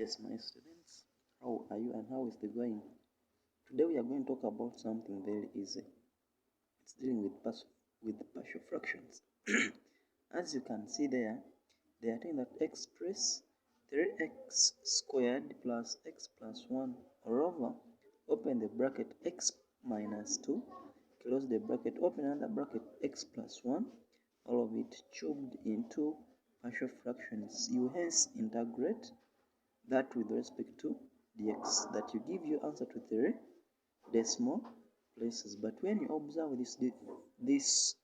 Yes, my students, how are you and how is it going? Today we are going to talk about something very easy. It's dealing with partial fractions. As you can see there, they are telling that express 3x squared plus x plus 1 or over, open the bracket x minus 2, close the bracket, open another bracket x plus 1, all of it cubed into partial fractions. You hence integrate that with respect to dx, that you give your answer to 3 decimal places. But when you observe this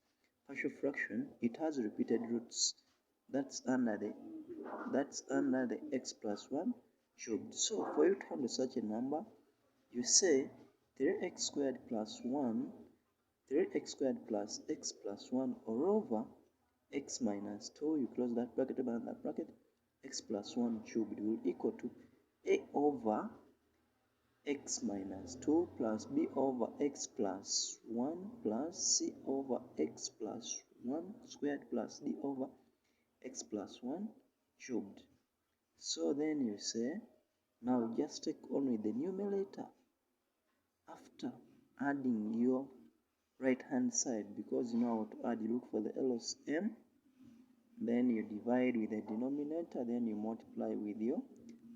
partial fraction, it has repeated roots. That's under the x plus 1 cubed. So for you to handle such a number, you say 3x squared plus 1, 3x squared plus x plus 1 or over x minus 2, you close that bracket, open that bracket, x plus 1 cubed will equal to a over x minus 2 plus b over x plus 1 plus c over x plus 1 squared plus d over x plus 1 cubed. So then you say, now just take only the numerator after adding your right hand side, because you know how to add. You look for the LCM, then you divide with the denominator, then you multiply with your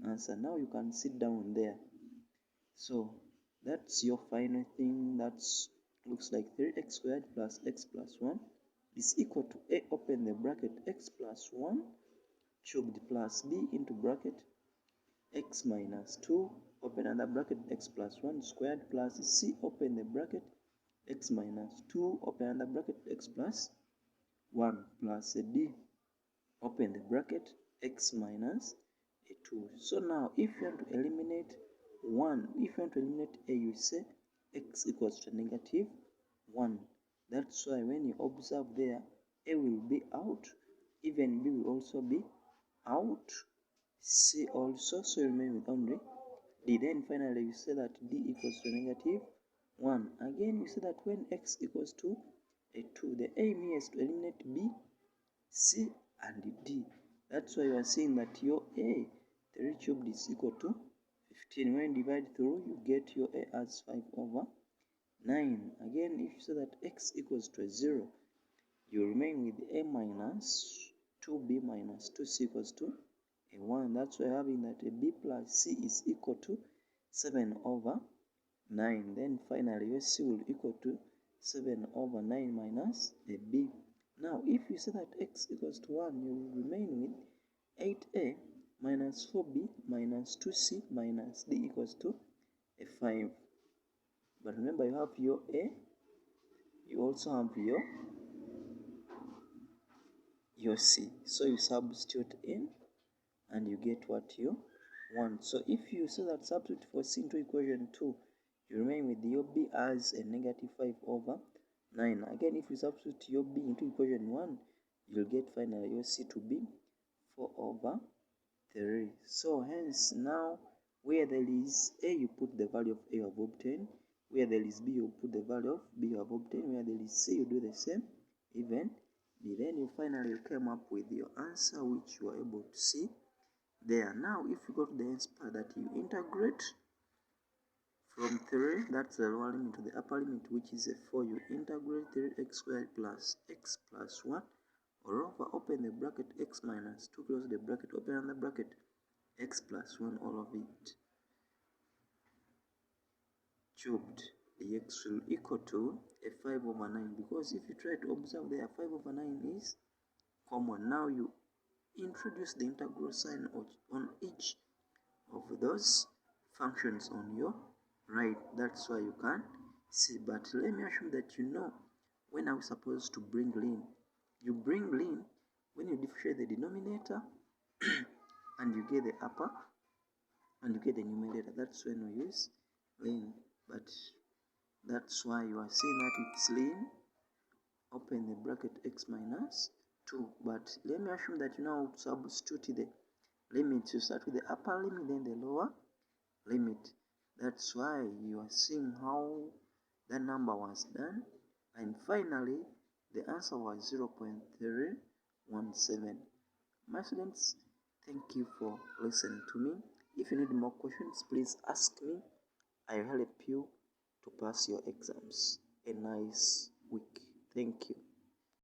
answer. Now you can sit down there. So that's your final thing. That's looks like 3x squared plus x plus 1 is equal to a, open the bracket, x plus 1 cubed plus b into bracket x minus 2, open another bracket, x plus 1 squared plus c, open the bracket, x minus 2, open another bracket, x plus 1 plus a d, open the bracket, x minus a 2. So now if you want to eliminate 1, if you want to eliminate a, you say x equals to negative 1. That's why when you observe there, a will be out, even b will also be out, c also, so you remain with only d. Then finally you say that d equals to negative 1. Again you say that when x equals to a 2, the aim here is to eliminate b, c and d. That's why you are saying that your a 3 cubed is equal to 15. When you divide through, you get your a as 5 over 9. Again, if you say that x equals to 0, you remain with a minus 2b minus 2c equals to a 1. That's why having that a b plus c is equal to 7 over 9. Then finally, your c will equal to 7 over 9 minus a b. Now, if you say that x equals to 1, you will remain with 8a minus 4b minus 2c minus d equals to a 5. But remember, you have your a, you also have your c. So you substitute in and you get what you want. So if you say that substitute for c into equation 2, you remain with your b as a negative 5 over 9. Again, if you substitute your b into equation 1, you'll get finally your c to be 4 over 3. So hence now, where there is a, you put the value of a you have obtained. Where there is b, you put the value of b you have obtained. Where there is c, you do the same, even b. Then you finally came up with your answer, which you are able to see there. Now if you go to the nth part, that you integrate from 3, that's the lower limit, to the upper limit, which is a 4, you integrate 3x squared plus x plus 1 or over, open the bracket, x minus 2, close the bracket, open another bracket, x plus 1, all of it cubed. Dx will equal to a 5 over 9, because if you try to observe there, 5 over 9 is common. Now you introduce the integral sign on each of those functions on your right. That's why you can see. But let me assume that you know when are we supposed to bring ln. You bring ln when you differentiate the denominator and you get the upper and you get the numerator. That's when we use ln. But that's why you are seeing that it's ln, open the bracket, x minus 2. But let me assume that you know how to substitute the limits. You start with the upper limit, then the lower limit. That's why you are seeing how the number was done. And finally, the answer was 0.317. My students, thank you for listening to me. If you need more questions, please ask me. I'll help you to pass your exams. A nice week. Thank you.